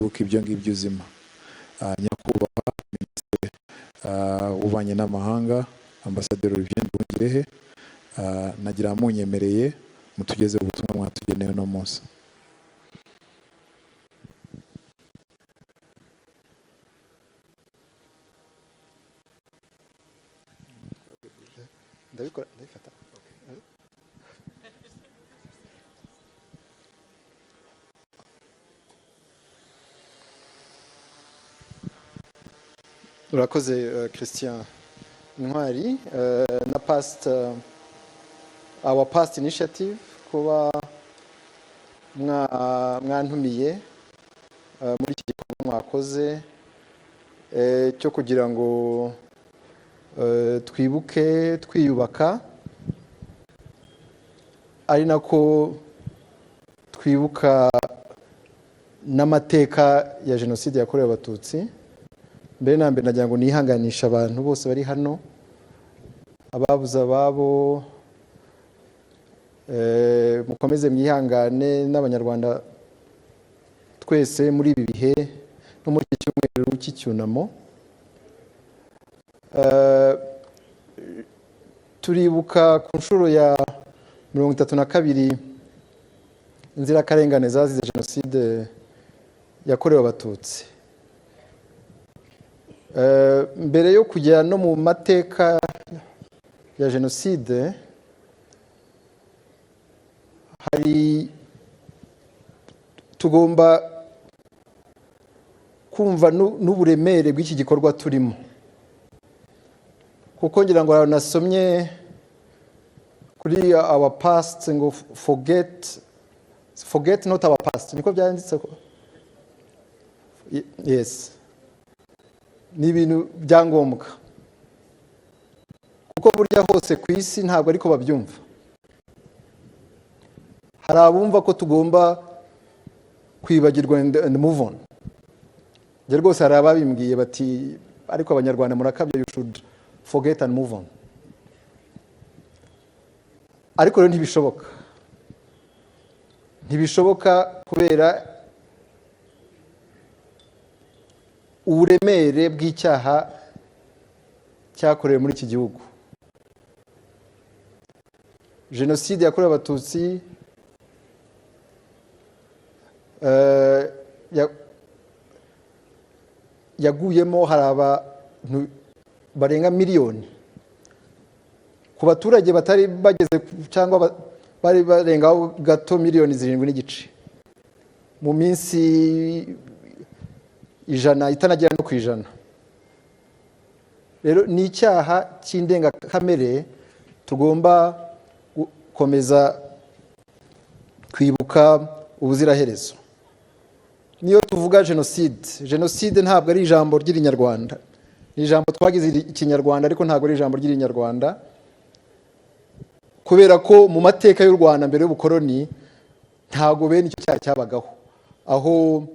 uko ibyo ngibyo uzima. Nyakubahwa Minisitiri w'Ububanyi n'Amahanga Ambasaderi Olivier Nduhungirehe, nagira munyemereye mutugeze ubutumwa mwatugenewe no munsi. Urakoze Christian Ntwari na our past initiative kuba mwantumiye muri iki gikorwa mwakoze cyo kugira ngo twibuke twiyubaka, ari nako twibuka n'amateka ya jenoside yakorewe Abatutsi. Mbere na mbere nagira ngo nihanganisha abantu bose bari hano, ababuze ababo, mukomeze mwihangane, n'abanyarwanda twese muri ibi bihe no muri iki cyumweru cy'icyunamo. Turibuka ku nshuro ya 32 inzirakarengane zazize jenoside yakorewe Abatutsi. Mbere yo kujya no mu mateka ya jenoside, tugomba kumva n'uburemere bw'iki gikorwa turimo, kuko ngira ngo nasomye kuri our past ngo forget not our past, niko byanditse ko? Yes, ni ibintu byangombwa, kuko burya hose ku isi ntabwo ariko babyumva. Hari abumva ko tugomba kwibagirwa and move on. Je rwose hari ababimbwiye bati ariko abanyarwanda murakabye, you should forget and move on. Ariko rero ntibishoboka kubera uburemere bw'icyaha cyakorewe muri iki gihugu. Jenoside yakorewe Abatutsi yaguyemo hari abantu barenga miliyoni. Ku baturage batari bageze cyangwa bari barengaho gato miliyoni 7.5 mu minsi 100 itanagera no ku 100. Rero ni icyaha cy'indengakamere tugomba gukomeza kwibuka ubuziraherezo. Niyo tuvuga jenoside ntabwo ari ijambo ry'Ikinyarwanda, ni ijambo twagize Ikinyarwanda ariko ntabwo ari ijambo ry'Ikinyarwanda, kubera ko mu mateka y'u Rwanda mbere y'ubukoroni ntabwo bene icyo cyaha cyabagaho, aho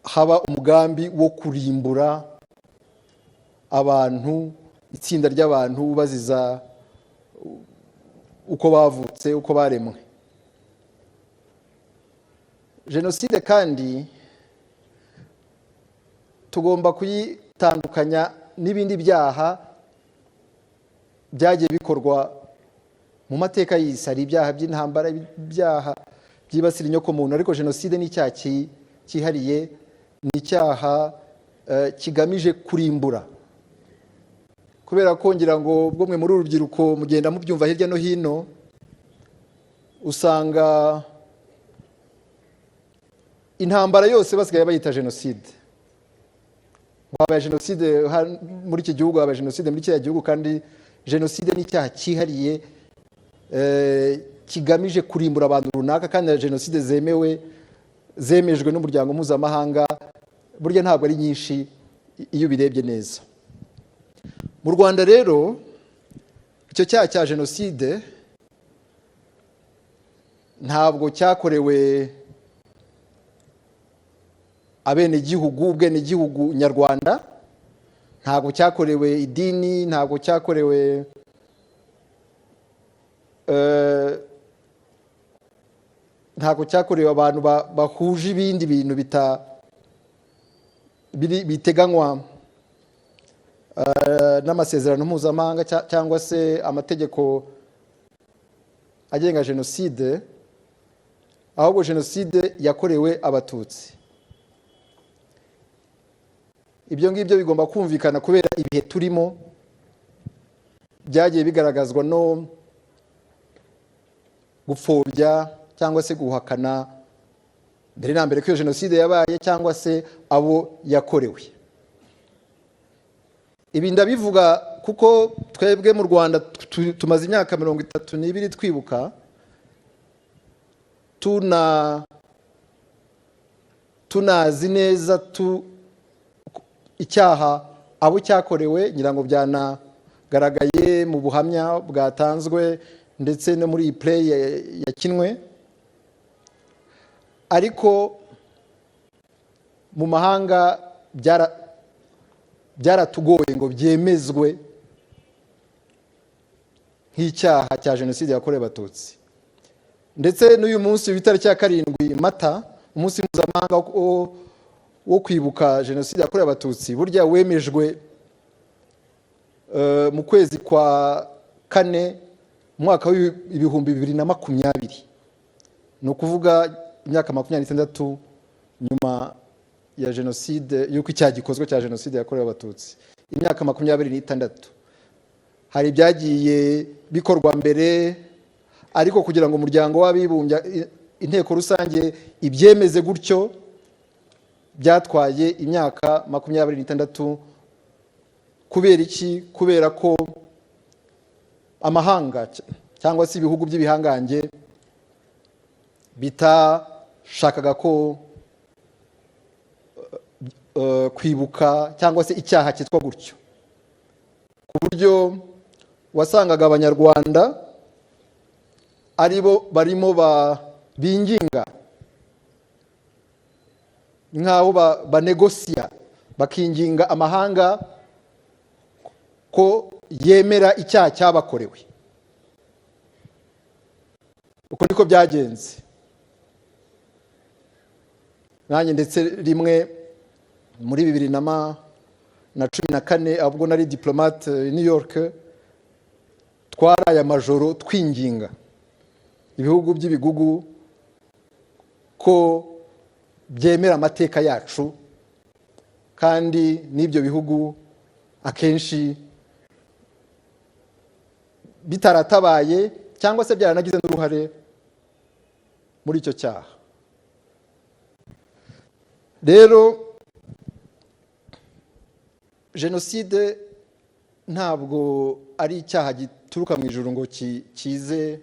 haba umugambi wo kurimbura abantu, itsinda ry'abantu baziza uko bavutse, uko baremwe. Jenoside kandi tugomba kuyitandukanya n'ibindi byaha byagiye bikorwa mu mateka y'isi. Hari ibyaha by'intambara, ibyaha byibasira inyokomuntu, ariko jenoside ni icyaha cyihariye, ni icyaha kigamije kurimbura. Kubera ko ngira ngo bwo mwe muri urubyiruko mugenda mubyumva hirya no hino, usanga intambara yose basigaye bayita jenoside. Habaye jenoside muri iki gihugu, habaye jenoside muri kiriya gihugu, kandi jenoside ni icyaha cyihariye kigamije kurimbura abantu runaka, kandi jenoside zemejwe n'umuryango mpuzamahanga burya ntabwo ari nyinshi iyo birebye neza. Mu Rwanda rero icyo cyaha cya jenoside ntabwo cyakorewe ubwenegihugu nyarwanda, ntabwo cyakorewe idini, ntabwo cyakorewe ntabwo cyakorewe abantu bahuje ibindi bintu biteganywa n'amasezerano mpuzamahanga cyangwa se amategeko agenga jenoside, ahubwo jenoside yakorewe abatutsi. Ibyo ngibyo bigomba kumvikana kubera ibihe turimo byagiye bigaragazwa no gupfobya cyangwa se guhakana mbere na mbere ko iyo jenoside yabaye cyangwa se abo yakorewe. Ibi ndabivuga kuko twebwe mu Rwanda tumaze imyaka 32 twibuka, tunazi neza icyaha abo cyakorewe, ngira ngo byanagaragaye mu buhamya bwatanzwe ndetse no muri iyi play yakinwe. Ariko mu mahanga byaratugoye ngo byemezwe nk'icyaha cya jenoside yakorewe abatutsi. Ndetse n'uyu munsi w'itariki ya 7 Mata, umunsi mpuzamahanga wo kwibuka jenoside yakorewe abatutsi, burya wemejwe mu kwezi kwa 4 mwaka w'ibihumbi 2020. ni ukuvuga imyaka 26 nyuma ya jenoside, yuko icyaha gikozwe cya jenoside yakorewe abatutsi. Imyaka 26 hari byagiye bikorwa mbere, ariko kugira ngo umuryango w'abibumbye inteko rusange ibyemeze gutyo byatwaye imyaka 26. Kubera iki? Kubera ko amahanga cyangwa se ibihugu by'ibihangange bitashakaga ko kwibuka cyangwa se icyaha cyitwa gutyo, ku buryo wasangaga abanyarwanda aribo barimo binginga nk'aho banegosiya, bakinginga amahanga ko yemera icyaha cyabakorewe. Uko niko byagenze. Nanjye ndetse rimwe muri 2014 ubwo nari diplomate i New York, twaraye amajoro twinginga ibihugu by'ibigugu ko byemera amateka yacu, kandi n'ibyo bihugu akenshi bitaratabaye cyangwa se byaranagize n'uruhare muri icyo cyaha. Rero jenoside ntabwo ari icyaha gituruka mu ijuru ngo kize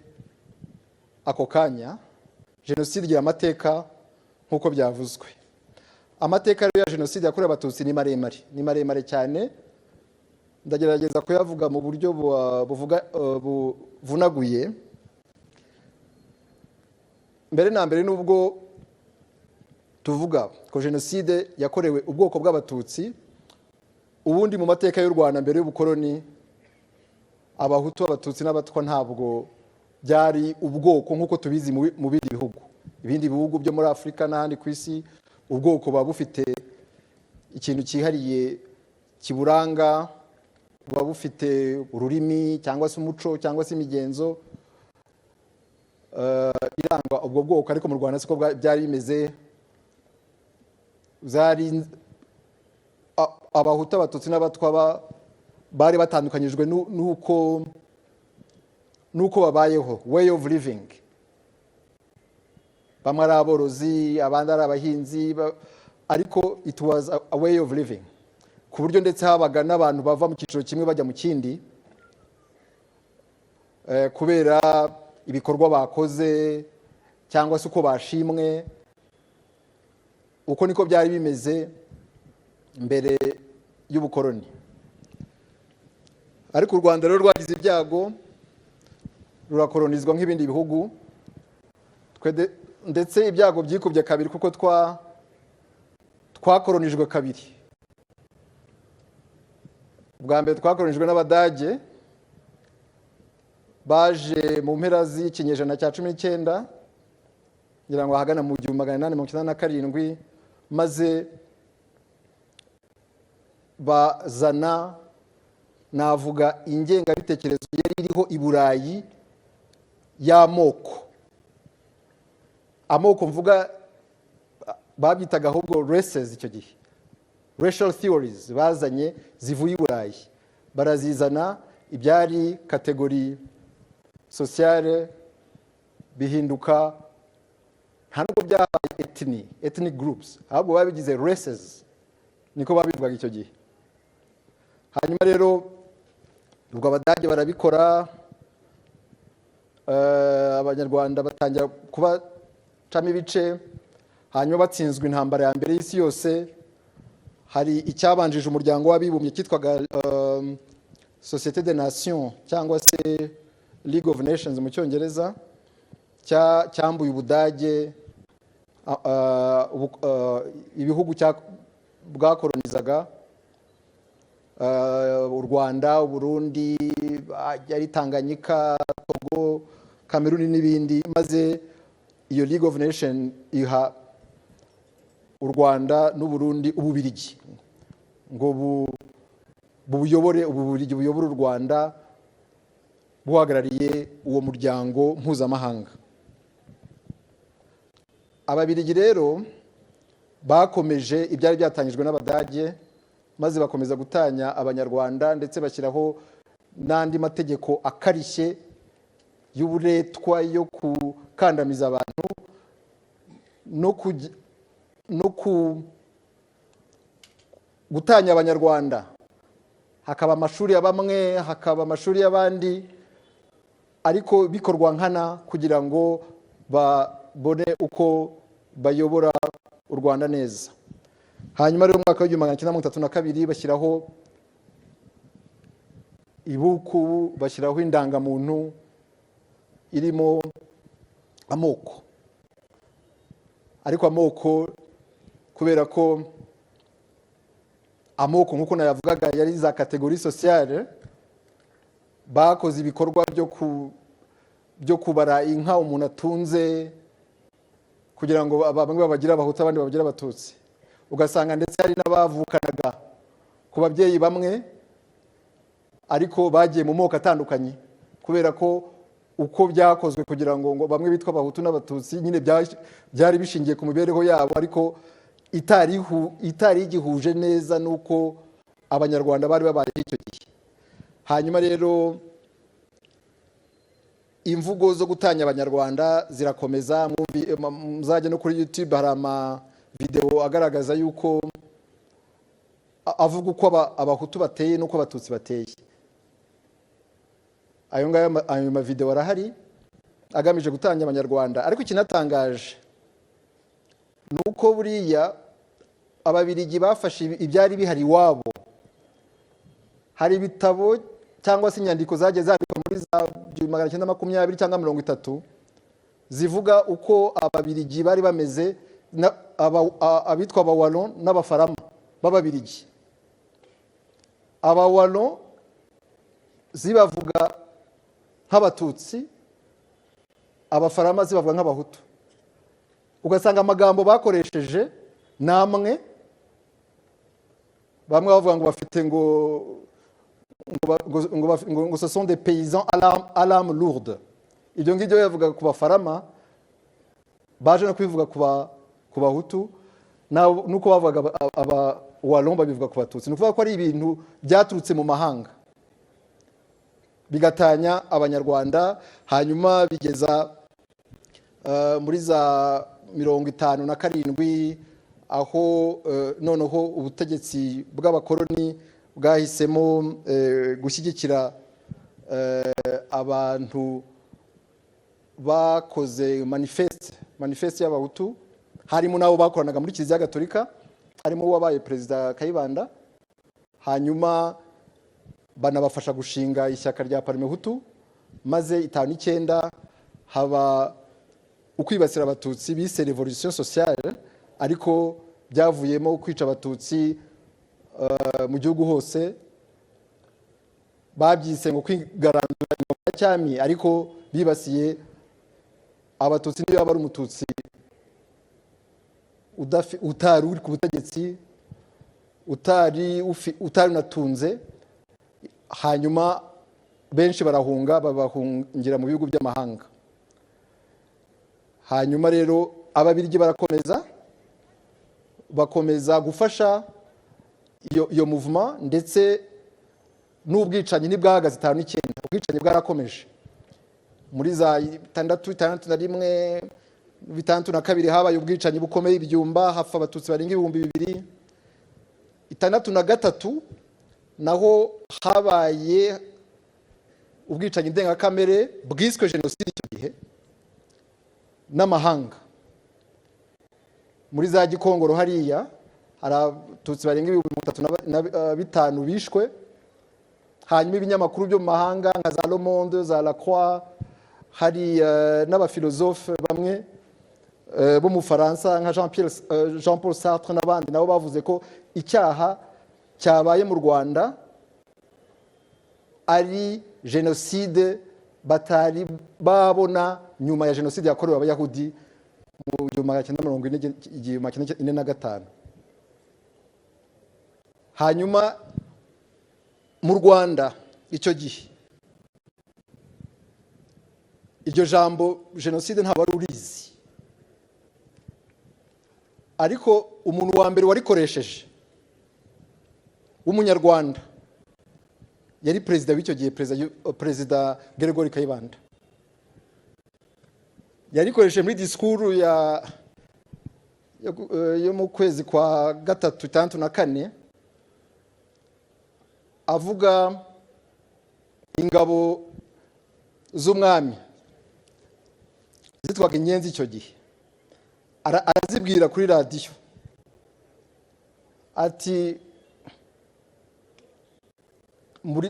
ako kanya. Jenoside igira amateka nk'uko byavuzwe. Amateka ya jenoside yakorewe abatutsi ni maremare cyane. Ndagerageza kuyavuga mu buryo buvunaguye. Mbere na mbere nubwo tuvuga ko jenoside yakorewe ubwoko bw'abatutsi, ubundi mu mateka y'u Rwanda mbere y'ubukoloni abahutu, abatutsi n'abatwa ntabwo byari ubwoko nk'uko tubizi mu bindi bihugu. Ibindi bihugu byo muri Afurika n'ahandi ku isi, ubwoko buba bufite ikintu cyihariye kiburanga, buba bufite ururimi cyangwa se umuco cyangwa se imigenzo iranga ubwo bwoko. Ariko mu Rwanda siko byari bimeze. Abahutu, abatutsi n'abatwa bari batandukanyijwe nuko babayeho, way of living. Bamwe ari aborozi, abandi ari abahinzi, ariko it was a way of living, ku buryo ndetse habaga n'abantu bava mu cyiciro kimwe bajya mu kindi kubera ibikorwa bakoze cyangwa se uko bashimwe. Uko niko byari bimeze mbere y'ubukoloni. Ariko u Rwanda rero rwagize ibyago, rurakolonizwa nk'ibindi bihugu, ndetse ibyago byikubye kabiri kuko twakolonijwe kabiri. Bwa mbere twakolonijwe n'Abadage baje mu mpera z'ikinyejana cya 19, ngira ngo ahagana mu 1897, maze bazana navuga ingengabitekerezo yari iriho i Burayi y'amoko. Amoko mvuga babyitaga ahubwo races icyo gihe, racial theories bazanye zivuye i Burayi, barazizana ibyari kategori sociale bihinduka nta nubwo byabaye ethnic groups, ahubwo babigize races, niko babivugaga icyo gihe. Hanyuma rero ubwo Abadage barabikora, Abanyarwanda batangira kubacamo ibice. Hanyuma batsinzwe intambara ya mbere y'isi yose, hari icyabanjije umuryango w'abibumbye cyitwaga Société des Nations cyangwa se League of Nations mu cyongereza, cyambuye Ubudage ibihugu bwakolonizaga, u Rwanda, u Burundi, yari Tanganyika, Togo, Cameroon n'ibindi. Maze iyo League of Nations iha u Rwanda n'u Burundi Ububirigi ngo buyobore, Ububirigi buyobora u Rwanda buhagarariye uwo muryango mpuzamahanga. Ababirigi rero bakomeje ibyari byatangijwe n'Abadage, maze bakomeza gutanya Abanyarwanda, ndetse bashyiraho n'andi mategeko akarishye y'uburetwa yo gukandamiza abantu no gutanya Abanyarwanda. Hakaba amashuri ya bamwe, hakaba amashuri y'abandi, ariko bikorwa nkana kugira ngo babone uko bayobora u Rwanda neza. Hanyuma rero mu mwaka w'1932 bashyiraho ibuku, bashyiraho indangamuntu irimo amoko. Ariko amoko, kubera ko amoko nk'uko nayavugaga yari za kategori sociale, bakoze ibikorwa byo kubara inka umuntu atunze kugira ngo bamwe babagira Abahutu abandi babagira Abatutsi. Ugasanga ndetse hari n'abavukanaga ku babyeyi bamwe ariko bagiye mu moko atandukanye, kubera ko uko byakozwe kugira ngo bamwe bitwa Abahutu n'Abatutsi nyine byari bishingiye ku mibereho yabo, ariko itari igihuje neza nuko Abanyarwanda bari babayeho icyo gihe. Hanyuma rero imvugo zo gutanya Abanyarwanda zirakomeza. Muzajya no kuri YouTube, hari ama video agaragaza yuko avuga uko Abahutu bateye n'uko Abatutsi bateye. Ayo ma video arahari agamije gutanya Abanyarwanda. Ariko ikinatangaje nuko buriya Ababirigi bafashe ibyari bihari iwabo. Hari ibitabo cyangwa se inyandiko zagiye zandikwa muri za 1920 cyangwa 30 zivuga uko Ababirigi bari bameze, abitwa Abawallon n'Abafarama b'Ababirigi. Abawallon zibavuga nk'Abatutsi, Abafarama zibavuga nk'Abahutu. Ugasanga amagambo bakoresheje namwe, bamwe bavuga ngo bafite ngo ce sont des paysans à l'âme lourde. Ibyo ngibyo yavuga ku Bafarama, baje no kwivuga ku Bahutu, nuko bavuga Abawallon babivuga ku Batutsi. Nukuvuga ko ari ibintu byaturutse mu mahanga bigatanya Abanyarwanda. Hanyuma bigeza muri za 57 aho noneho ubutegetsi bw'abakoloni bwahisemo gushyigikira abantu bakoze manifeste y'Abahutu, harimo nabo bakoranaga muri Kiliziya Gatolika, harimo wabaye Perezida Kayibanda. Hanyuma banabafasha gushinga ishyaka rya Parmehutu, maze 59 haba ukwibasira Abatutsi bise revolution sociale, ariko byavuyemo kwica Abatutsi mu gihugu hose. Babyise ngo kwigarandura cyami, ariko bibasiye Abatutsi niyo bari Umututsi utari uri ku butegetsi, utari unatunze, hanyuma benshi barahunga babahungira mu bihugu by'amahanga. Hanyuma rero ababirigi bakomeza gufasha iyo movement, ndetse n'ubwicanyi ntibwahagaze 59. Ubwicanyi bwarakomeje muri za 61, 62 habaye ubwicanyi bukomeye ibyumba, hafa abatutsi barenga 2000. 63 naho habaye ubwicanyi ndengakamere bwiswe jenoside icyo gihe n'amahanga. Muri za Gikongoro hariya hari abatutsi barenga 35 bishwe. Hanyuma ibinyamakuru byo mu mahanga nka za Le Monde, za La Croix, hari n'abafilozofe bamwe bo mu Faransa nka Jean Paul Sartre n'abandi, nabo bavuze ko icyaha cyabaye mu Rwanda ari jenoside batari babona nyuma ya jenoside yakorewe abayahudi mu 1945. Hanyuma mu Rwanda icyo gihe iryo jambo jenoside ntabwo ari urizi, ariko umuntu wa mbere warikoresheje w'umunyarwanda yari perezida w'icyo gihe, perezida Gregory Kayibanda. Yarikoresheje muri disikuru yo mu kwezi kwa 3/64 avuga ingabo z'umwami zitwaga inyenzi icyo gihe. Arazibwira kuri radiyo ati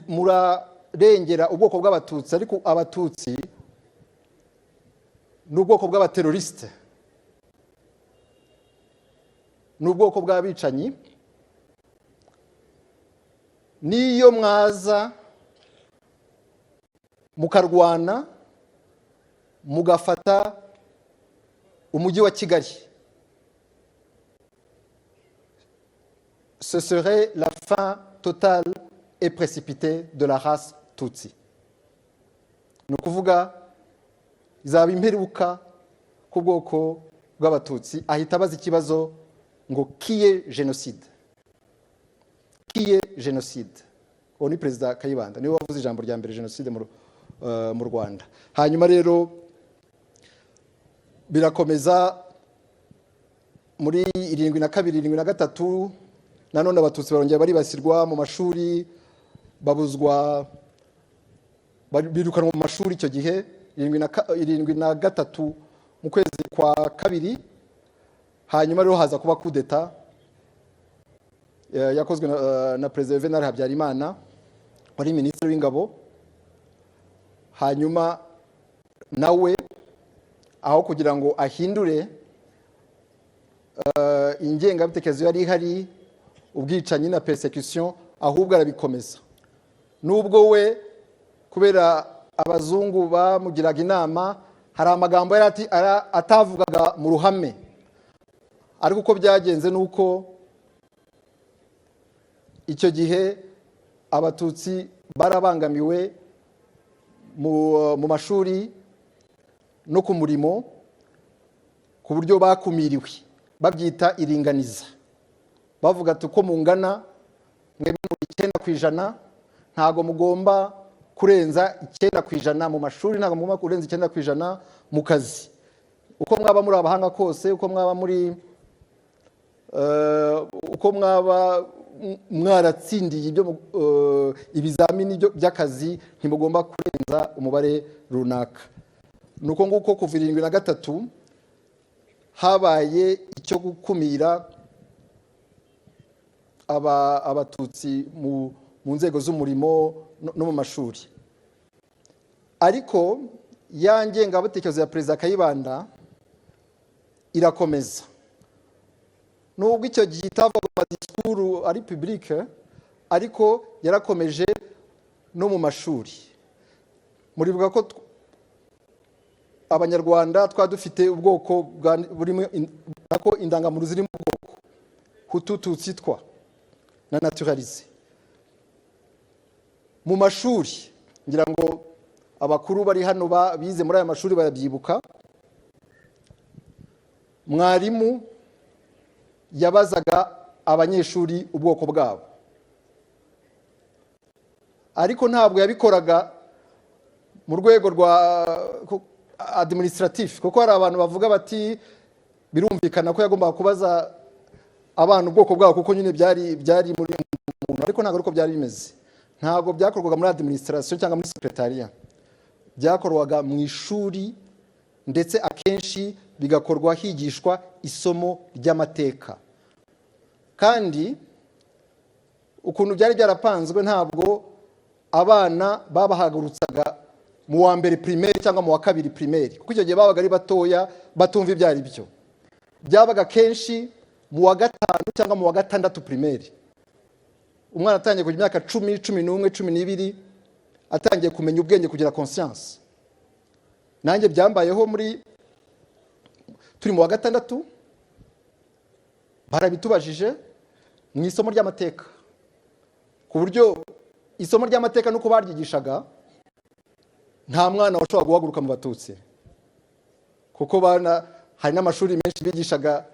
murarengera ubwoko bw'abatutsi, ariko abatutsi n'ubwoko bw'abateroriste, n'ubwoko bw'abicanyi. Niyo mwaza mukarwana mugafata umujyi wa Kigali, ce serait la fin totale et précipitée de la race Tutsi. Ni ukuvuga izaba imperuka ku bwoko bw'abatutsi. Ahita abaza ikibazo ngo kiye jenoside, kiye jenoside. Uwo ni perezida Kayibanda, niwe wavuze ijambo rya mbere jenoside mu Rwanda. Hanyuma rero birakomeza muri 72, 73 nanone abatutsi barongera baribasirwa mu mashuri, birukanwa mu mashuri icyo gihe 73 mu kwezi kwa 2. Hanyuma rero haza kuba coup d'etat yakozwe na Perezida Juvenal Habyarimana wari minisitiri w'ingabo. Hanyuma nawe aho kugira ngo ahindure ingengabitekerezo yari ihari, ubwicanyi na persecution, ahubwo arabikomeza. Nubwo we kubera abazungu bamugiraga inama, hari amagambo yari atavugaga mu ruhame, ariko uko byagenze nuko icyo gihe abatutsi barabangamiwe mu mashuri no ku murimo, ku buryo bakumiriwe, babyita iringaniza. Bavuga ati uko mungana mwebwe muri 9%, ntago mugomba kurenza 9% mu mashuri, ntago mugomba kurenza 9% mu kazi. Uko mwaba muri abahanga kose, uko mwaba muri uko mwaba mwaratsindiye ibizamini by'akazi, ntimugomba kurenza umubare runaka. Nuko nguko kuva 73 habaye icyo gukumira abatutsi mu nzego z'umurimo no mu mashuri. Ariko ya ngengabitekerezo ya perezida Kayibanda irakomeza. Nubwo icyo gihe itavuga mu disikuru ari publique, ariko yarakomeje no mu mashuri. Muribuka ko abanyarwanda twadufite ubwoko burimo nako indangamuntu ziri mu bwoko Hutu, Tutsi, Twa na naturalize. Mu mashuri ngira ngo abakuru bari hano bize muri aya mashuri barabyibuka, mwarimu yabazaga abanyeshuri ubwoko bwabo, ariko ntabwo yabikoraga mu rwego rwa administratif, kuko hari abantu bavuga bati birumvikana ko yagombaga kubaza abana ubwoko bwabo kuko nyine byari muri muntu, ariko ntabwo ariko byari bimeze. Ntabwo byakorwaga muri administration cyangwa muri secretariat, byakorwaga mu ishuri, ndetse akenshi bigakorwa higishwa isomo ry'amateka. Kandi ukuntu byari byarapanzwe, ntabwo abana babahagurutsaga mu wa mbere primaire cyangwa mu wa kabiri primaire, kuko icyo gihe babaga ari batoya batumva ibyo ari byo. Byabaga kenshi mu wa gatanu cyangwa mu wa gatandatu primaire, umwana atangiye kugira imyaka 10, 11, 12 atangiye kumenya ubwenge, kugira conscience. Nanjye byambayeho turi mu wa gatandatu, barabitubajije mu isomo ry'amateka, ku buryo isomo ry'amateka nuko baryigishaga nta mwana washobora guhaguruka mu Batutsi, kuko hari n'amashuri menshi bigishaga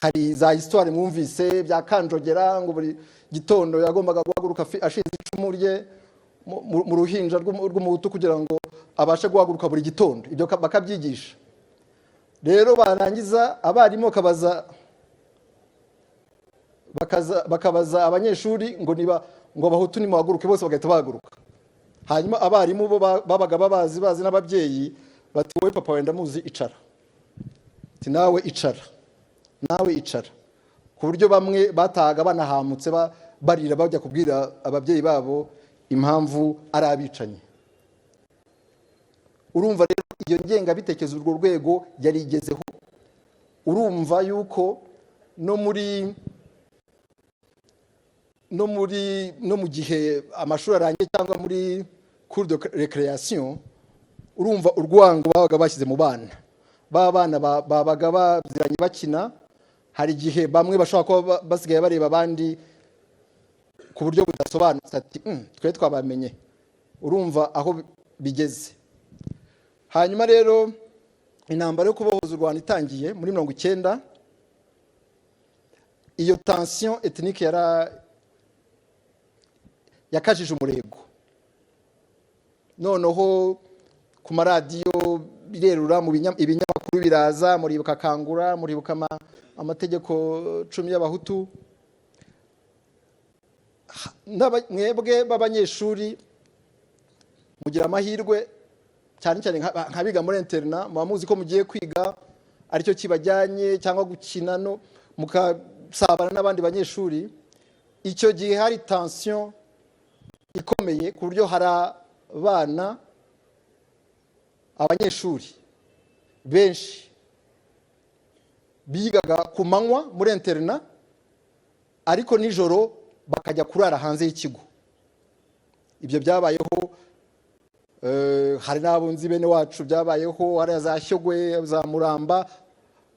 hari za histoire mwumvise bya Kanjogera, ngo buri gitondo yagombaga guhaguruka ashinze icumu rye mu ruhinja rw'umuhutu kugira ngo abashe guhaguruka buri gitondo. Ibyo bakabyigisha. Rero barangiza abarimu bakabaza abanyeshuri ngo abahutu nimuhaguruke, bose bagahita bahaguruka. Hanyuma abarimu bo babaga bazi n'ababyeyi bati wowe papa wenda muzi, icara. Ati nawe icara. Ku buryo bamwe batahaga banahamutse barira bajya kubwira ababyeyi babo impamvu ari abicanyi. Urumva rero iyo ngengabitekerezo urwo rwego yari igezeho. Urumva yuko no mu gihe amashuri arangiye cyangwa muri cours de récréation, urumva urwango babaga bashyize mu bana. Bana babaga baziranye bakina, hari igihe bamwe bashobora kuba basigaye bareba abandi ku buryo budasobanutse, ati twe twabamenye. Urumva aho bigeze. Hanyuma rero intambara yo kubohoza u Rwanda itangiye muri 1990, iyo tension ethnique yakajije umurego. Noneho ku maradiyo birerura, mu ibinyamakuru biraza, muribuka Kangura, muribuka amategeko 10 y'abahutu. Mwebwe b'abanyeshuri mugira amahirwe cyane cyane nkabiga muri interna, muba muzi ko mugiye kwiga aricyo kibajyanye, cyangwa gukina no mukasabana n'abandi banyeshuri. Icyo gihe hari tension ikomeye, ku buryo hari abanyeshuri benshi bigaga ku manywa muri interna, ariko nijoro bakajya kurara hanze y'ikigo. Ibyo byabayeho, hari n'abunzi bene wacu byabayeho, hari za Shyogwe, za Muramba,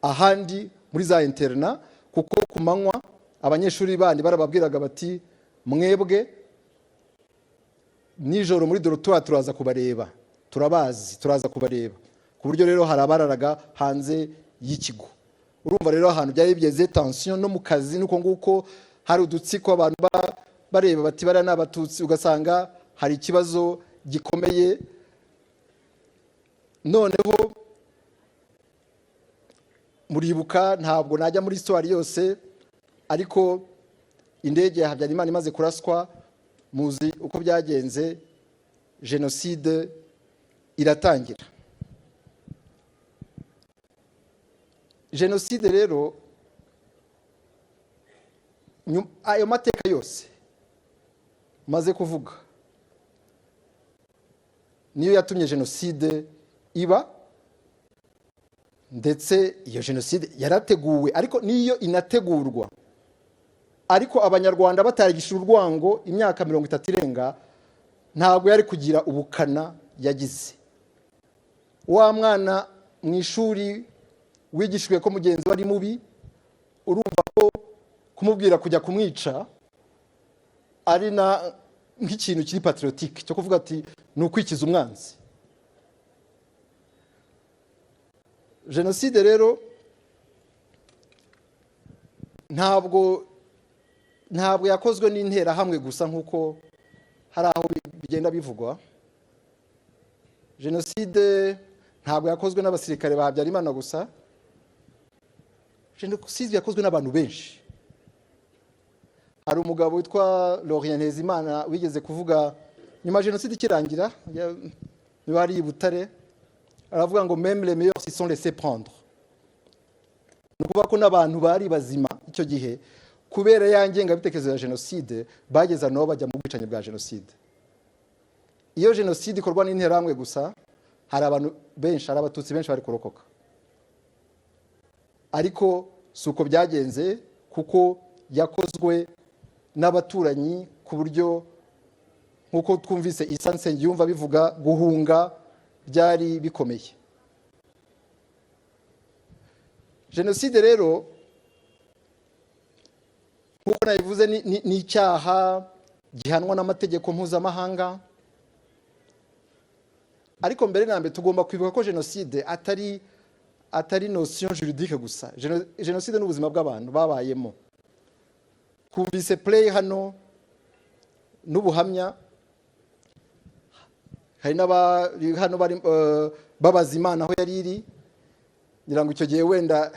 ahandi muri za interna, kuko ku manywa abanyeshuri bandi barababwiraga bati mwebwe nijoro muri dortoir turaza kubareba, turaza kubareba. Ku buryo rero hari abararaga hanze y'ikigo. Urumva rero ahantu byari bigeze tension. No mu kazi nuko nguko, hari udutsiko abantu bareba bati bari n'abatutsi, ugasanga hari ikibazo gikomeye. Noneho muribuka, ntabwo najya muri histoire yose, ariko indege ya Habyarimana imaze kuraswa, muzi uko byagenze, jenoside iratangira. Jenoside rero, ayo mateka yose maze kuvuga niyo yatumye jenoside iba, ndetse iyo jenoside yarateguwe, ariko niyo inategurwa, ariko abanyarwanda batarigishije urwango imyaka 30 irenga, ntabwo yari kugira ubukana yagize. Wa mwana mu ishuri wigishijwe ko mugenzi we ari mubi, urumva ko kumubwira kujya kumwica ari nk'ikintu kiri patriotique cyo kuvuga ati ni ukwikiza umwanzi. Jenoside rero ntabwo yakozwe n'interahamwe gusa nk'uko hari aho bigenda bivugwa. Jenoside ntabwo yakozwe n'abasirikare ba Habyarimana gusa. Jenoside yakozwe n'abantu benshi. Hari umugabo witwa Laurent Ntezimana wigeze kuvuga nyuma jenoside ikirangira, niba ari i Butare, aravuga ngo même les meilleurs se sont laissés prendre. Ni ukuvuga ko n'abantu bari bazima icyo gihe kubera ya ngengabitekerezo ya jenoside bageza nabo bajya mu bwicanyi bwa jenoside. Iyo jenoside ikorwa n'interahamwe gusa, hari abantu benshi, hari abatutsi benshi bari kurokoka. Ariko si uko byagenze, kuko yakozwe n'abaturanyi ku buryo nk'uko twumvise Isa Nsengiyumva bivuga, guhunga byari bikomeye. Jenoside rero nk'uko nabivuze ni icyaha gihanwa n'amategeko mpuzamahanga. Ariko mbere na mbere tugomba kwibuka ko jenoside atari notion juridique gusa. Jenoside n'ubuzima bw'abantu babayemo. Kumvise play hano n'ubuhamya, hari n'abari hano bari babaza Imana aho yari iri, ngira ngo icyo gihe wenda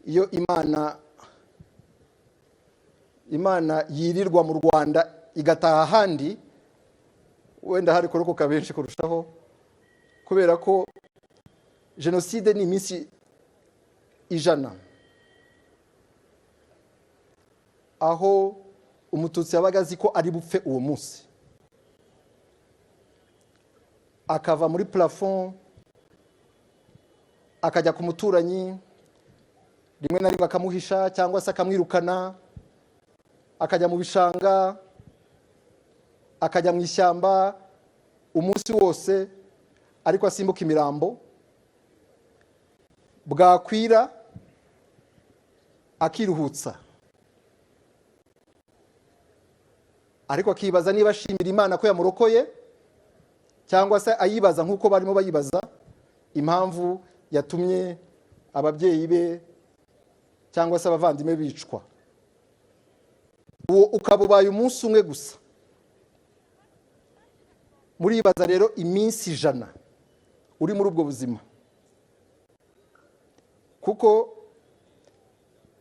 iyo Imana yirirwa mu Rwanda igataha ahandi, wenda hari kurokoka benshi kurushaho, kubera ko jenoside ni iminsi 100 aho umututsi yabaga azi ko ari bupfe uwo munsi, akava muri plafond akajya ku muturanyi, rimwe na rimwe akamuhisha cyangwa se akamwirukana, akajya mu bishanga, akajya mu ishyamba umunsi wose, ariko asimbuka imirambo. Bwakwira akiruhutsa, ariko akibaza niba ashimira Imana ko yamurokoye, cyangwa se ayibaza nk'uko barimo bayibaza impamvu yatumye ababyeyi be cyangwa se abavandimwe bicwa. Uwo ukaba ubaye umunsi umwe gusa. Muribaza rero iminsi 100 uri muri ubwo buzima, kuko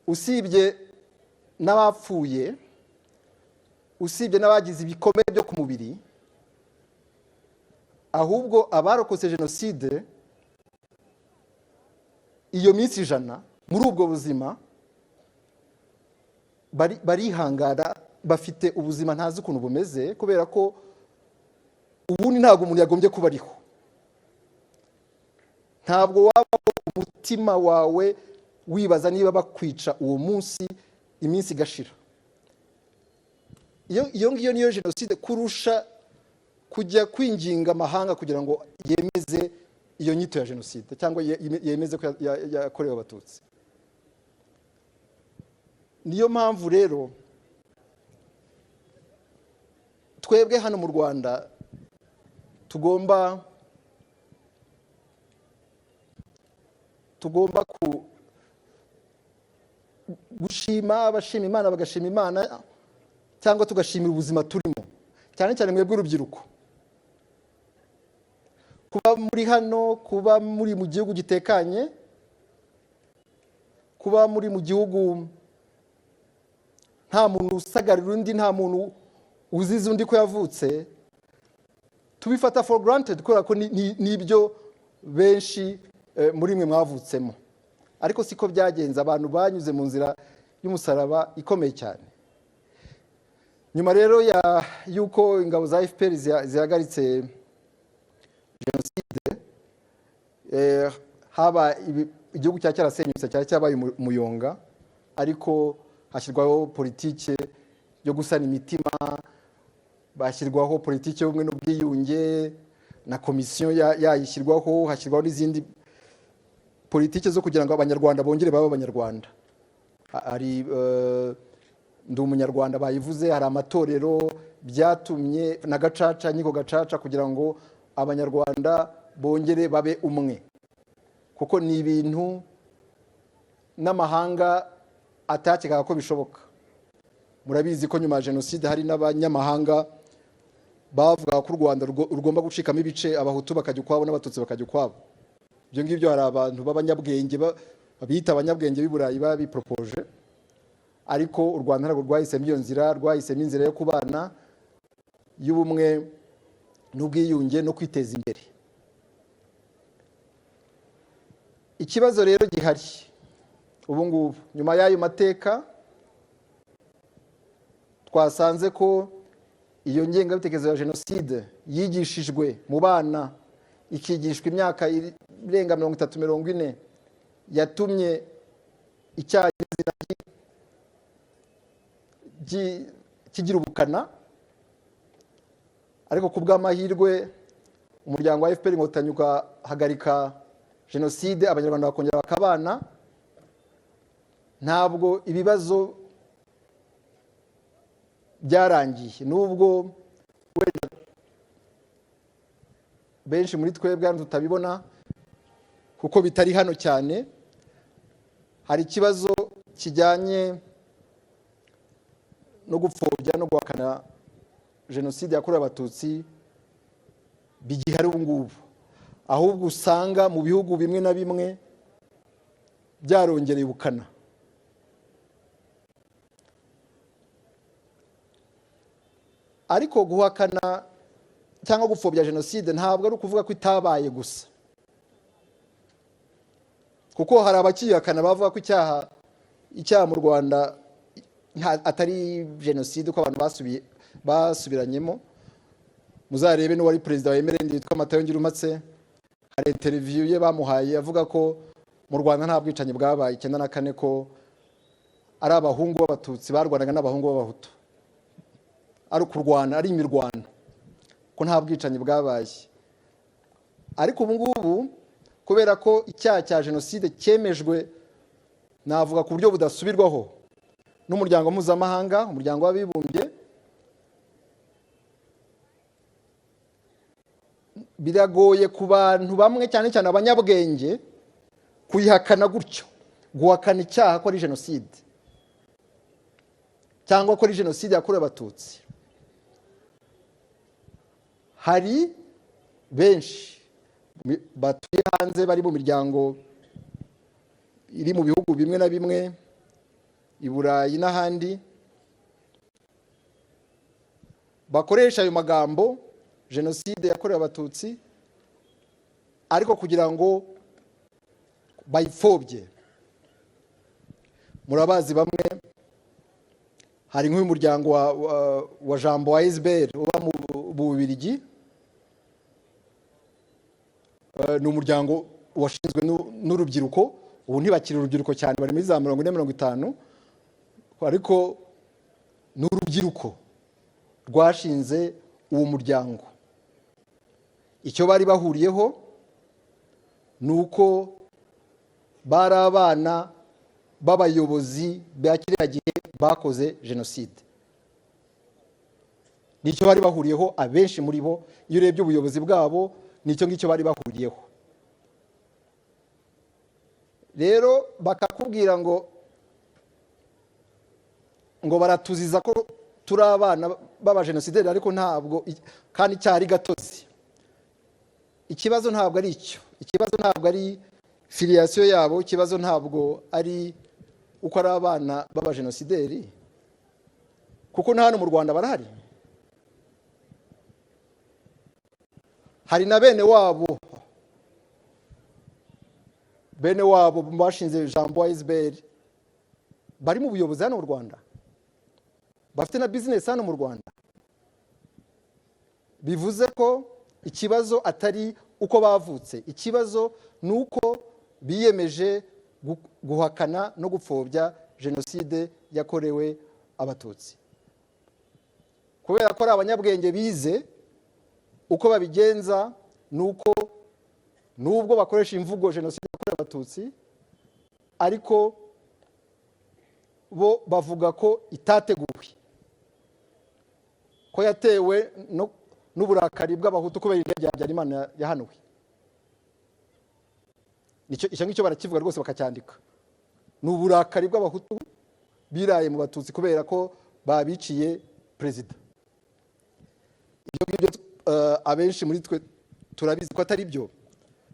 usibye n'abapfuye, usibye n'abagize ibikomere byo ku mubiri, ahubwo abarokotse jenoside iyo minsi 100 muri ubwo buzima barihangana, bafite ubuzima ntazi ukuntu bumeze, kubera ko ubundi ntabwo umuntu yagombye kuba ariho. Ntabwo wabaho umutima wawe wibaza niba bakwica uwo munsi iminsi igashira. Iyo ngiyo niyo jenoside, kurusha kujya kwinginga amahanga kugira ngo yemeze iyo nyito ya jenoside cyangwa yemeze ko yakorewe abatutsi. Niyo mpamvu rero twebwe hano mu Rwanda tugomba gushima abashima Imana, bagashima Imana, cyangwa tugashimira ubuzima turimo, cyane cyane mwebwe urubyiruko. Kuba muri hano, kuba muri mu gihugu gitekanye, kuba muri mu gihugu nta muntu usagarira undi, nta muntu uzize undi ko yavutse, tubifata for granted kubera ko nibyo benshi muri mwe mwavutsemo. Ariko siko byagenze, abantu banyuze mu nzira y'umusaraba ikomeye cyane. Nyuma rero yuko ingabo za FPR zihagaritse jenoside, haba igihugu cyarasenyutse, cyari cyabaye umuyonga, ariko hashyirwaho politike yo gusana imitima, bashyirwaho politike y'ubumwe n'ubwiyunge, na komisiyo yayishyirwaho, hashyirwaho n'izindi politiki zo kugira ngo abanyarwanda bongere babe abanyarwanda. Hari ndi umunyarwanda bayivuze, hari amatorero byatumye na gacaca, inkiko gacaca, kugira ngo abanyarwanda bongere babe umwe, kuko ni ibintu n'amahanga atakekaga ko bishoboka. Murabizi ko nyuma ya jenoside hari n'abanyamahanga bavuga ko u Rwanda rugomba gucikamo ibice, abahutu bakajya ukwabo n'abatutsi bakajya ukwabo. Ibyo ngibyo hari abantu b'abanyabwenge bita abanyabwenge b'i Burayi babiporopoje, ariko u Rwanda ntabwo rwahisemo iyo nzira, rwahisemo inzira yo kubana, y'ubumwe n'ubwiyunge no kwiteza imbere. Ikibazo rero gihari ubu ngubu nyuma y'ayo mateka, twasanze ko iyo ngengabitekerezo ya jenoside yigishijwe mu bana, ikigishwa imyaka irenga 30-40, yatumye icyaha kigira ubukana. Ariko ku bw'amahirwe umuryango wa FPR Inkotanyi ugahagarika jenoside, abanyarwanda bakongera bakabana. Ntabwo ibibazo byarangiye, nubwo wenda benshi muri twebwe hano tutabibona kuko bitari hano cyane. Hari ikibazo kijyanye no gupfobya no guhakana jenoside yakorewe abatutsi bigihari ubu ngubu, ahubwo usanga mu bihugu bimwe na bimwe byarongereye ubukana. Ariko guhakana cyangwa gupfobya jenoside ntabwo ari ukuvuga ko itabaye gusa, kuko hari abakiyakana bavuga ko icyaha mu Rwanda atari jenoside, ko abantu basubiranyemo. Muzarebe n'uwari perezida wa MRND witwa Matayo Ngirumpatse, hari interview ye bamuhaye avuga ko mu Rwanda nta bwicanyi bwabaye 94, ko ari abahungu b'abatutsi barwanaga n'abahungu b'abahutu, ari kurwana, ari imirwano, ko nta bwicanyi bwabaye. Ariko ubu ngubu kubera ko icyaha cya jenoside cyemejwe, navuga ku buryo budasubirwaho n'umuryango mpuzamahanga, umuryango w'abibumbye, biragoye ku bantu bamwe cyane cyane abanyabwenge kuyihakana gutyo, guhakana icyaha ko ari jenoside cyangwa ko ari jenoside yakorewe abatutsi. Hari benshi batuye hanze, bari mu miryango iri mu bihugu bimwe na bimwe, i Burayi n'ahandi, bakoresha ayo magambo jenoside yakorewe abatutsi, ariko kugira ngo bayipfobye. Murabazi bamwe, hari nk'uyu muryango wa Jambo wa Isbert uba mu Bubiligi, ni umuryango washinzwe n'urubyiruko. Ubu ntibakiri urubyiruko cyane, bari muri za 40-50, ariko n'urubyiruko rwashinze uwo muryango. Icyo bari bahuriyeho ni uko bari abana b'abayobozi ba kiriya gihe bakoze jenoside. Nicyo bari bahuriyeho abenshi muri bo, iyo urebye ubuyobozi bwabo nicyo ngicyo bari bahuriyeho. Rero bakakubwira ngo baratuziza ko turi abana b'abajenosideri, ariko ntabwo, kandi cyari gatozi. Ikibazo ntabwo ari icyo, ikibazo ntabwo ari filiation yabo, ikibazo ntabwo ari uko ari abana b'abajenosideri, kuko na hano mu Rwanda barahari. Hari na bene wabo bashinze Jambo wa Isbert, bari mu buyobozi hano mu Rwanda, bafite na business hano mu Rwanda. Bivuze ko ikibazo atari uko bavutse, ikibazo ni uko biyemeje guhakana no gupfobya jenoside yakorewe abatutsi. Kubera ko ari abanyabwenge bize uko babigenza, nuko nubwo bakoresha imvugo jenoside yakorewe abatutsi ariko bo bavuga ko itateguwe, ko yatewe n'uburakari bw'abahutu kubera indege ya Habyarimana yahanuwe. Icyo ngicyo barakivuga rwose bakacyandika, ni uburakari bw'abahutu biraye mu batutsi kubera ko babiciye perezida. Ibyo ngibyo abenshi muri twe turabizi ko atari byo,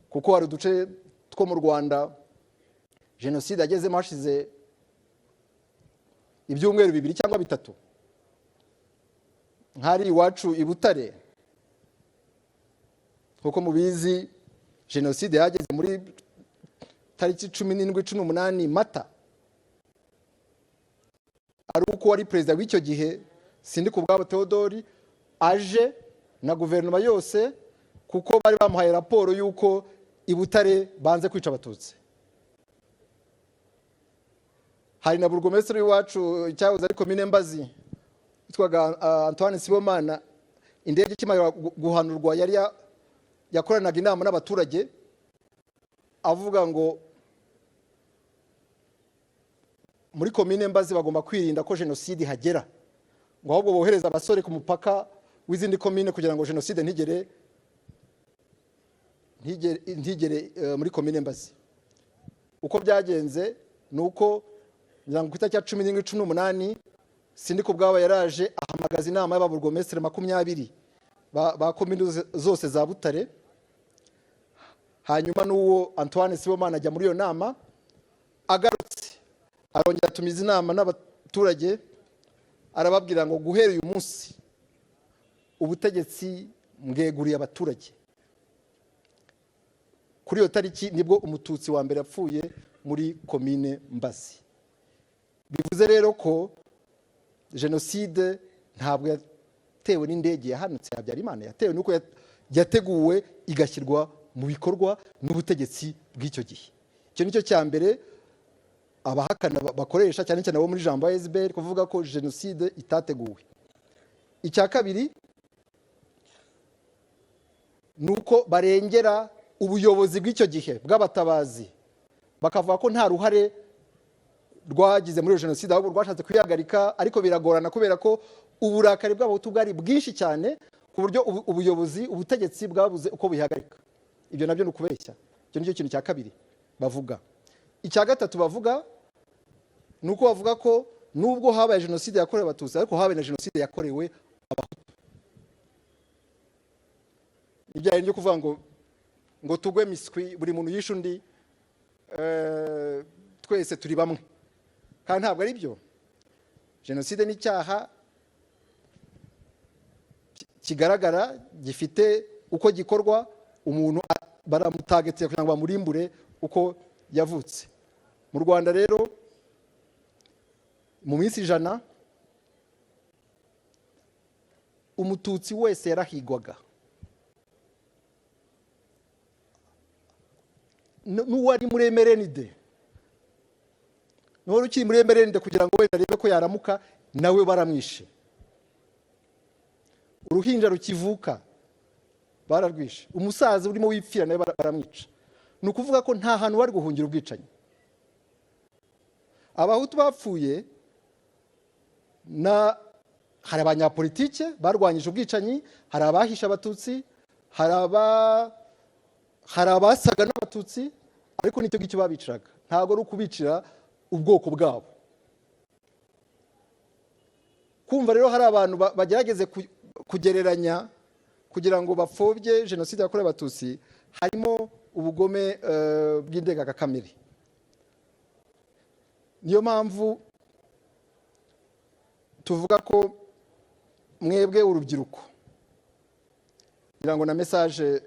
kuko hari uduce two mu Rwanda jenoside yagezemo hashize ibyumweru 2 cyangwa 3, nk'ari iwacu i Butare. Kuko mubizi jenoside yageze muri tariki 17-18 Mata, ari uko wari perezida w'icyo gihe Sindikubwabo Theodore aje na guverinoma yose, kuko bari bamuhaye raporo y'uko i Butare banze kwica abatutsi. Hari na burugomesitiri w'iwacu cyahoze ari komine Mbazi witwaga Antoine Sibomana, indege ikimara guhanurwa yari yakoranaga inama n'abaturage avuga ngo muri komine Mbazi bagomba kwirinda ko jenoside hagera, ngo ahubwo bohereza abasore ku mupaka w'izindi komine kugira ngo jenoside ntigere muri komine Mbazi. Uko byagenze nuko nyango kwita cya 17-18 Sindikubwabo yaraje ahamagaza inama y'ababurugomesitiri 20 ba komine zose za Butare. Hanyuma n'uwo Antoine Sibomana ajya muri iyo nama, agarutse arongera atumiza inama n'abaturage, arababwira ngo guhera uyu munsi ubutegetsi mbweguriye abaturage. Kuri iyo tariki nibwo umututsi wa mbere yapfuye muri komine Mbazi. Bivuze rero ko jenoside ntabwo yatewe n'indege yahanutse Habyarimana, yatewe nuko yateguwe igashyirwa mu bikorwa n'ubutegetsi bw'icyo gihe. Icyo nicyo cya mbere abahakana bakoresha, cyane cyane abo muri jambo ya SBR, kuvuga ko jenoside itateguwe. Icya kabiri nuko barengera ubuyobozi bw'icyo gihe bw'abatabazi, bakavuga ko nta ruhare rwagize muri jenoside, ahubwo rwashatse kwihagarika, ariko biragorana kubera ko uburakari bw'abahutu bwari bwinshi cyane ku buryo ubutegetsi bwabuze uko buyihagarika. Ibyo nabyo ni ukubeshya. Icyo nicyo kintu cya kabiri bavuga. Icya gatatu bavuga nuko bavuga ko nubwo habaye jenoside yakorewe abatutsi, ariko habaye na jenoside yakorewe abahutu. Ibyaye byo kuvuga ngo tugwe miswi, buri muntu yishe undi, twese turi bamwe, kandi ntabwo ari byo. Jenoside ni icyaha kigaragara, gifite uko gikorwa, umuntu baramutagetse kugira ngo bamurimbure uko yavutse. Mu Rwanda rero mu minsi 100 umututsi wese yarahigwaga, n'uwari muri emerenide, n'uwari ukiri muri emerenide kugira ngo wenda arebe ko yaramuka, nawe baramwishe. Uruhinja rukivuka bararwishe, umusaza urimo wipfira nawe baramwica. Ni ukuvuga ko nta hantu bari guhungira ubwicanyi. Abahutu bapfuye hari abanyapolitike barwanyije ubwicanyi, hari abahisha abatutsi, hari abasaga n'abatutsi, ariko nicyo ngicyo babiciraga, ntabwo ari ukubicira ubwoko bwabo. Kumva rero hari abantu bagerageze kugereranya kugira ngo bapfobye jenoside yakorewe abatutsi, harimo ubugome bw'indengakamere. Niyo mpamvu tuvuga ko mwebwe urubyiruko, kugira ngo na message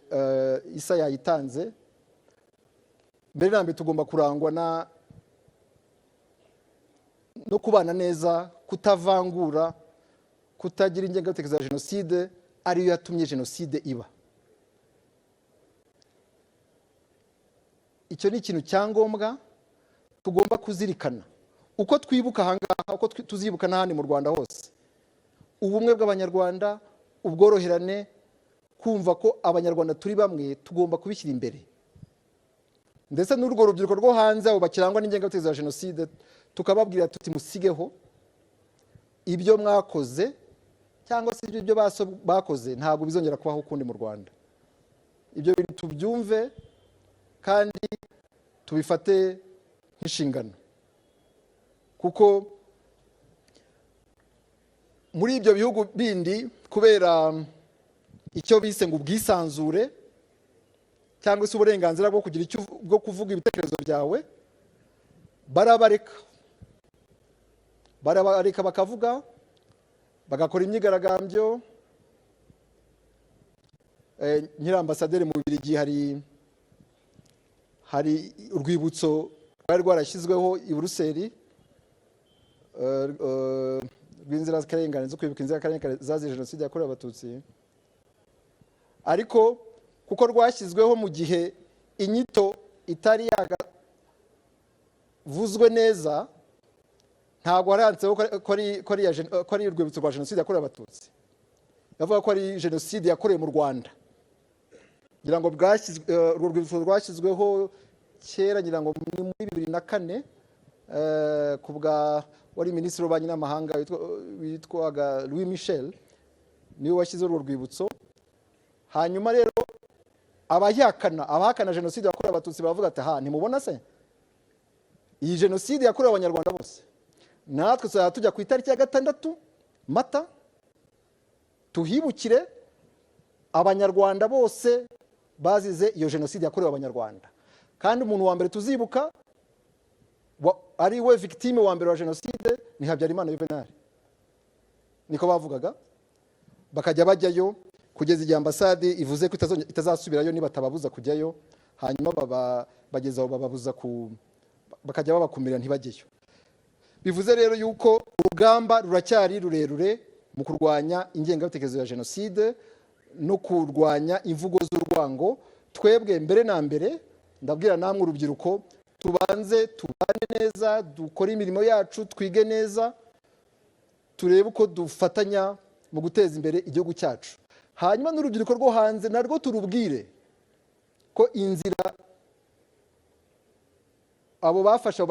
Isa yayitanze, mbere na mbere tugomba kurangwa no kubana neza, kutavangura, kutagira ingengabitekerezo ya jenoside ariyo yatumye jenoside iba. Icyo ni ikintu cyangombwa tugomba kuzirikana. Uko twibuka ahangaha, uko tuzibuka n'ahandi mu Rwanda hose, ubumwe bw'Abanyarwanda, ubworoherane, kumva ko abanyarwanda turi bamwe tugomba kubishyira imbere, ndetse n'urwo rubyiruko rwo hanze abo bakirangwa n'ingengabitekerezo ya jenoside tukababwira tuti musigeho ibyo mwakoze cyangwa se ibyo bakoze ntabwo bizongera kubaho ukundi mu Rwanda. Ibyo bintu tubyumve kandi tubifate nk'inshingano, kuko muri ibyo bihugu bindi kubera icyo bise ngo ubwisanzure cyangwa se uburenganzira bwo kugira icyo bwo kuvuga ibitekerezo byawe, barabareka bakavuga, bagakora imyigaragambyo. Nyiri ambasaderi mu Bubiligi hari urwibutso rwari rwarashyizweho i Buruseli rw'inzirakarengane zo kwibuka inzirakarengane zazize jenoside yakorewe Abatutsi, ariko kuko rwashyizweho mu gihe inyito itari yagavuzwe neza, ntabwo haranditseho ko ari urwibutso rwa jenoside yakorewe Abatutsi, bavuga ko ari jenoside yakorewe mu Rwanda. Ngira ngo urwo rwibutso rwashyizweho kera, ngira ngo ni muri 2004 ku bwa wari minisitiri w'ububanyi n'amahanga witwaga Louis Michel, niwe washyize urwo rwibutso. Hanyuma rero abahakana jenoside yakorewe Abatutsi baravuga ati ntimubona se iyi jenoside yakorewe abanyarwanda bose, natwe tujya ku itariki ya 6 Mata tuhibukire abanyarwanda bose bazize iyo jenoside yakorewe abanyarwanda, kandi umuntu wa mbere tuzibuka ari we victime wa mbere wa jenoside ni Habyarimana Juvenal. Niko bavugaga, bakajya bajyayo kugeza igihe ambasade ivuze ko itazasubirayo niba tababuza kujyayo, hanyuma bagezaho bababuza bakajya babakumira ntibajyeyo. Bivuze rero yuko urugamba ruracyari rurerure mu kurwanya ingengabitekerezo ya jenoside no kurwanya imvugo z'urwango. Twebwe mbere na mbere ndabwira namwe urubyiruko, tubanze tubane neza, dukore imirimo yacu, twige neza, turebe uko dufatanya mu guteza imbere igihugu cyacu. Hanyuma n'urubyiruko rwo hanze narwo turubwire ko inzira abo bafasha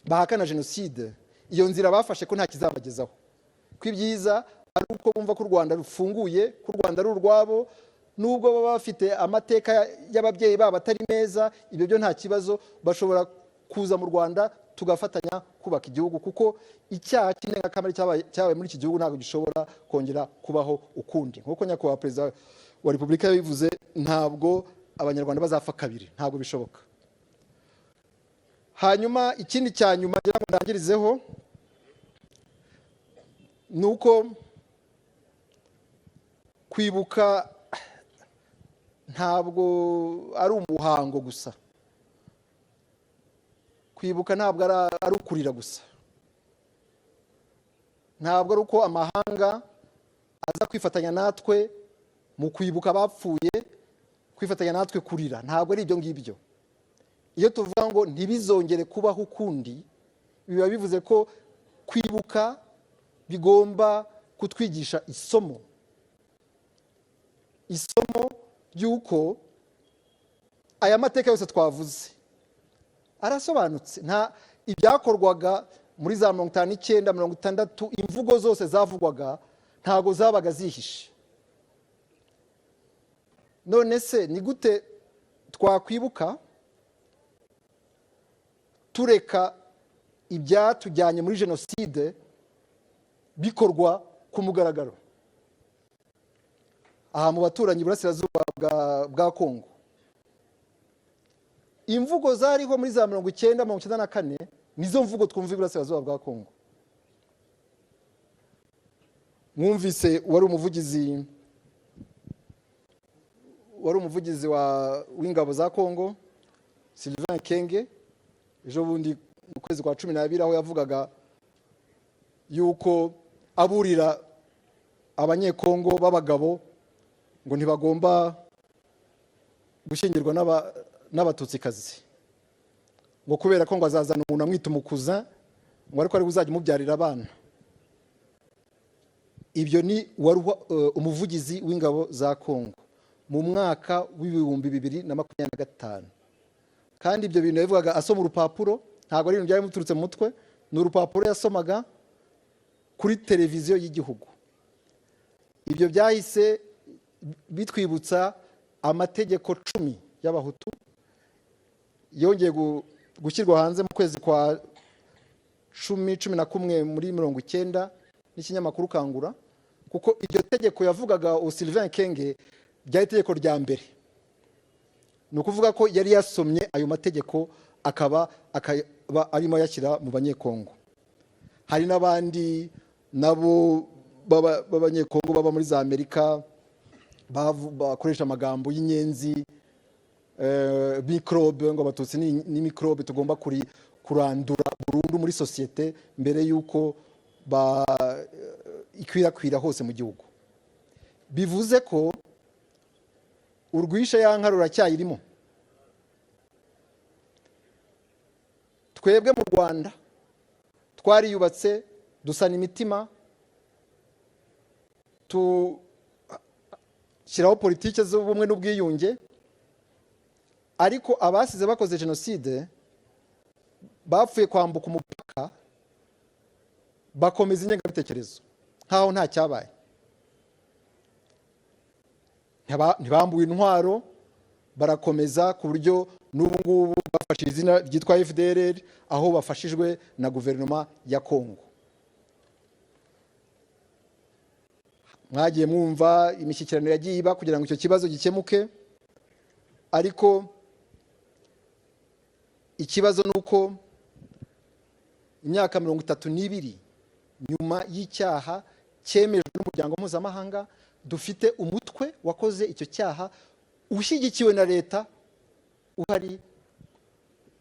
bahakana jenoside, iyo nzira bafashe ko nta kizabagezaho, ko ibyiza ari uko bumva ko u Rwanda rufunguye, ko u Rwanda ari urwabo, nubwo baba bafite amateka y'ababyeyi babo atari meza, ibyo byo nta kibazo, bashobora kuza mu Rwanda tugafatanya kubaka igihugu, kuko icyaha cy'indengakamere cyabaye muri iki gihugu ntabwo gishobora kongera kubaho ukundi. Nk'uko nyakubahwa perezida wa repubulika yabivuze, ntabwo abanyarwanda bazapfa kabiri, ntabwo bishoboka. Hanyuma ikindi cya nyuma ngira ngo ndangirizeho ni uko kwibuka ntabwo ari umuhango gusa, kwibuka ntabwo ari ukurira gusa, ntabwo ari uko amahanga aza kwifatanya natwe mu kwibuka abapfuye, kwifatanya natwe kurira, ntabwo ari ibyo ngibyo. Iyo tuvuga ngo ntibizongere kubaho ukundi, biba bivuze ko kwibuka bigomba kutwigisha isomo ry'uko aya mateka yose twavuze arasobanutse. Nta ibyakorwaga muri za 59, 60, imvugo zose zavugwaga ntago zabaga zihishe. None se ni gute twakwibuka tureka ibyatujyanye muri jenoside bikorwa ku mugaragaro aha mu baturanyi burasirazuba bwa Kongo? Imvugo zariho muri za 19, 94 nizo mvugo twumva iburasirazuba bwa Kongo. Mwumvise wari umuvugizi w'ingabo za Kongo Sylvain Kenge ejo bundi mu kwezi kwa 12 aho yavugaga yuko aburira abanyekongo b'abagabo ngo ntibagomba gushyingirwa n'abatutsikazi, ngo kubera ko ngo azazana umuntu amwita umukuza, ngo ariko ari uzajya umubyarira abana. ibyo ni umuvugizi w'ingabo za Kongo mu mwaka w'ibihumbi 2025. kandi ibyo bintu yavugaga asoma urupapuro, ntabwo ari ibintu byari muturutse mu mutwe, ni urupapuro yasomaga kuri televiziyo y'igihugu. Ibyo byahise bitwibutsa amategeko 10 y'abahutu yongeye gushyirwa hanze mu kwezi kwa 11 muri 90 n'ikinyamakuru Kangura, kuko iryo tegeko yavugaga Sylvain Kenge ryari itegeko rya mbere. Ni ukuvuga ko yari yasomye ayo mategeko akaba arimo yashyira mu banyekongo. Hari n'abandi nabo b'abanyekongo baba muri za Amerika bakoresha amagambo y'inyenzi, microbe, ngo abatutsi ni microbe tugomba kurandura burundu muri sosiyete mbere y'uko ikwirakwira hose mu gihugu. Bivuze ko urwisha yanka ruracyayirimo. Twebwe mu Rwanda twariyubatse, dusana imitima, shyiraho politike z'ubumwe n'ubwiyunge, ariko abasize bakoze jenoside bapfuye kwambuka umupaka bakomeza ingengabitekerezo nkaho nta cyabaye. Ntibambuwe intwaro, barakomeza ku buryo n'ubu ngubu bafashe izina ryitwa FDLR aho bafashijwe na guverinoma ya Kongo. Mwagiye mwumva imishyikirano yagiye iba kugira ngo icyo kibazo gikemuke, ariko ikibazo nuko imyaka 32 nyuma y'icyaha cyemejwe n'umuryango mpuzamahanga dufite umutwe wakoze icyo cyaha ushyigikiwe na leta uhari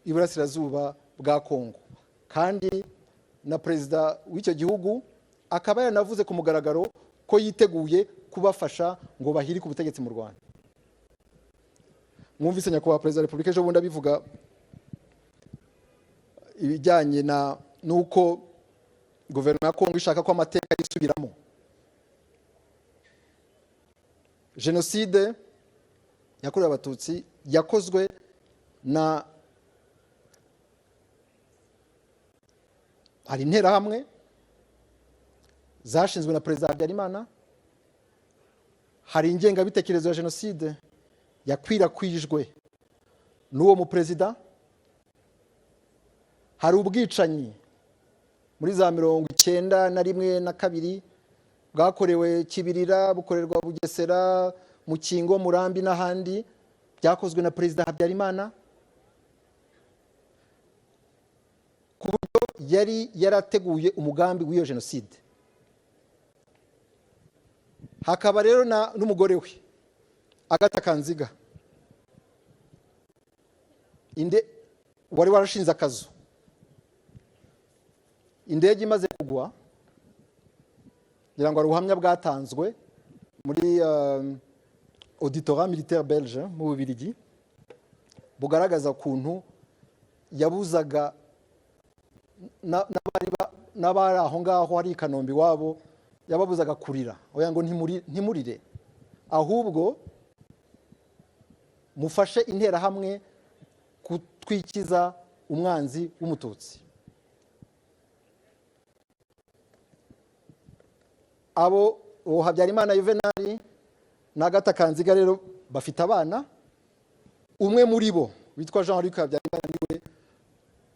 iburasirazuba bwa Kongo, kandi na perezida w'icyo gihugu akaba yanavuze ku mugaragaro ko yiteguye kubafasha ngo bahirike ubutegetsi mu Rwanda. Mwumvise nyakubahwa perezida wa Repubulika ejo bundi abivuga ibijyanye nuko guverinoma ya Kongo ishaka ko amateka yisubiramo. Jenoside yakorewe abatutsi yakozwe hari interahamwe zashinzwe na perezida Habyarimana, hari ingengabitekerezo ya jenoside yakwirakwijwe n'uwo mu perezida, hari ubwicanyi muri za 1991 na 2 bwakorewe Kibirira, bukorerwa Bugesera, Mukingo, Murambi n'ahandi, byakozwe na perezida Habyarimana, ku buryo yari yarateguye umugambi w'iyo jenoside. Hakaba rero n'umugore we Agatha Kanziga wari warashinze akazu. Indege imaze kugwa, ngira ngo ubuhamya bwatanzwe muri auditorat militaire belge mu Bubiligi bugaragaza ukuntu yabuzaga n'abari aho ngaho hari i Kanombe wabo, yababuzaga kurira, oya ngo ntimurire, ahubwo mufashe interahamwe kutwikiza umwanzi w'umututsi. Abo Habyarimana Juvenal na Agatha Kanziga rero bafite abana. Umwe muri bo witwa Jean-Luc Habyarimana niwe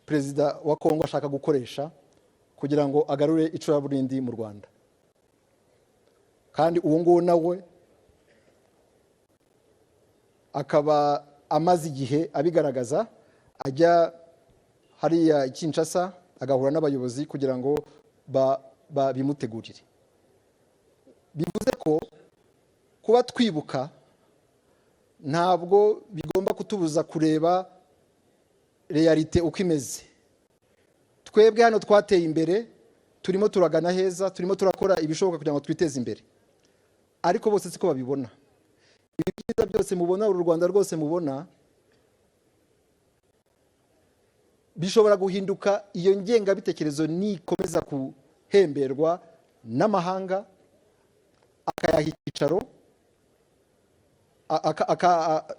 perezida wa Kongo ashaka gukoresha kugira ngo agarure icuraburindi mu Rwanda. Kandi uwo nguwo nawe akaba amaze igihe abigaragaza, ajya hariya Kinshasa agahura n'abayobozi kugira ngo bimutegurire. Bivuze ko kuba twibuka ntabwo bigomba kutubuza kureba realite uko imeze. Twebwe hano twateye imbere, turimo turagana heza, turimo turakora ibishoboka kugira ngo twiteze imbere, ariko bose siko babibona. Ibyiza byose mubona, uru Rwanda rwose mubona, bishobora guhinduka iyo ngengabitekerezo nikomeza kuhemberwa n'amahanga akayaha icyicaro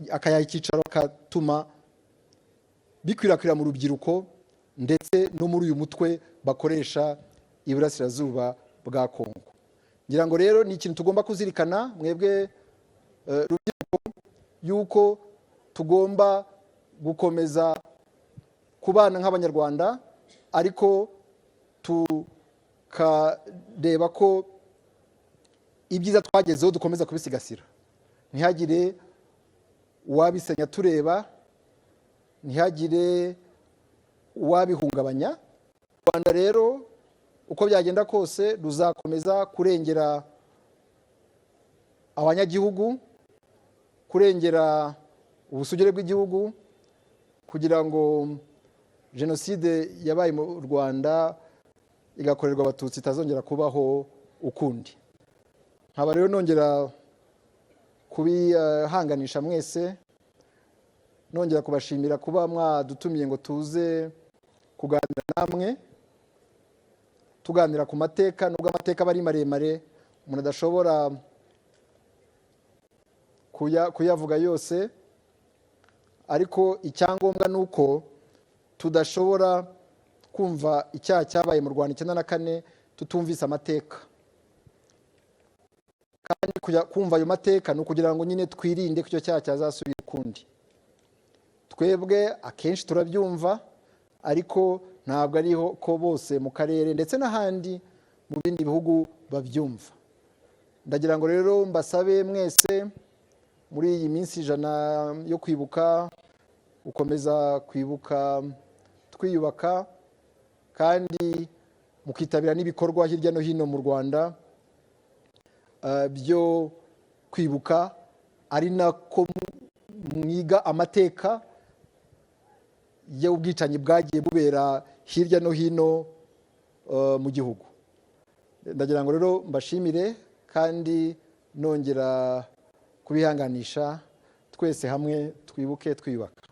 akayaha icyicaro akatuma bikwirakwira mu rubyiruko ndetse no muri uyu mutwe bakoresha iburasirazuba bwa Kongo. Ngira ngo rero ni ikintu tugomba kuzirikana mwebwe rubyiruko, yuko tugomba gukomeza kubana nk'abanyarwanda, ariko tukareba ko ibyiza twagezeho dukomeza kubisigasira, ntihagire uwabisenya tureba, ntihagire uwabihungabanya. U Rwanda rero uko byagenda kose ruzakomeza kurengera abanyagihugu, kurengera ubusugire bw'igihugu, kugira ngo jenoside yabaye mu Rwanda igakorerwa abatutsi itazongera kubaho ukundi. Nkaba rero nongera kubihanganisha mwese, nongera kubashimira kuba mwadutumiye ngo tuze kuganira namwe, tuganira ku mateka. Nubwo amateka aba ari maremare umuntu adashobora kuyavuga yose, ariko icyangombwa ni uko tudashobora kumva icyaha cyabaye mu Rwanda 1994 tutumvise amateka, kandi kumva ayo mateka ni ukugira ngo nyine twirinde ko icyo cyaha cyazasubira ukundi. Twebwe akenshi turabyumva, ariko ntabwo ariho ko bose mu karere ndetse n'ahandi mu bindi bihugu babyumva. Ndagira ngo rero mbasabe mwese muri iyi minsi 100 yo kwibuka, gukomeza kwibuka twiyubaka, kandi mukitabira n'ibikorwa hirya no hino mu Rwanda byo kwibuka, ari nako mwiga amateka y'ubwicanyi bwagiye bubera hirya no hino mu gihugu. Ndagira ngo rero mbashimire kandi nongera kubihanganisha, twese hamwe twibuke twiyubaka.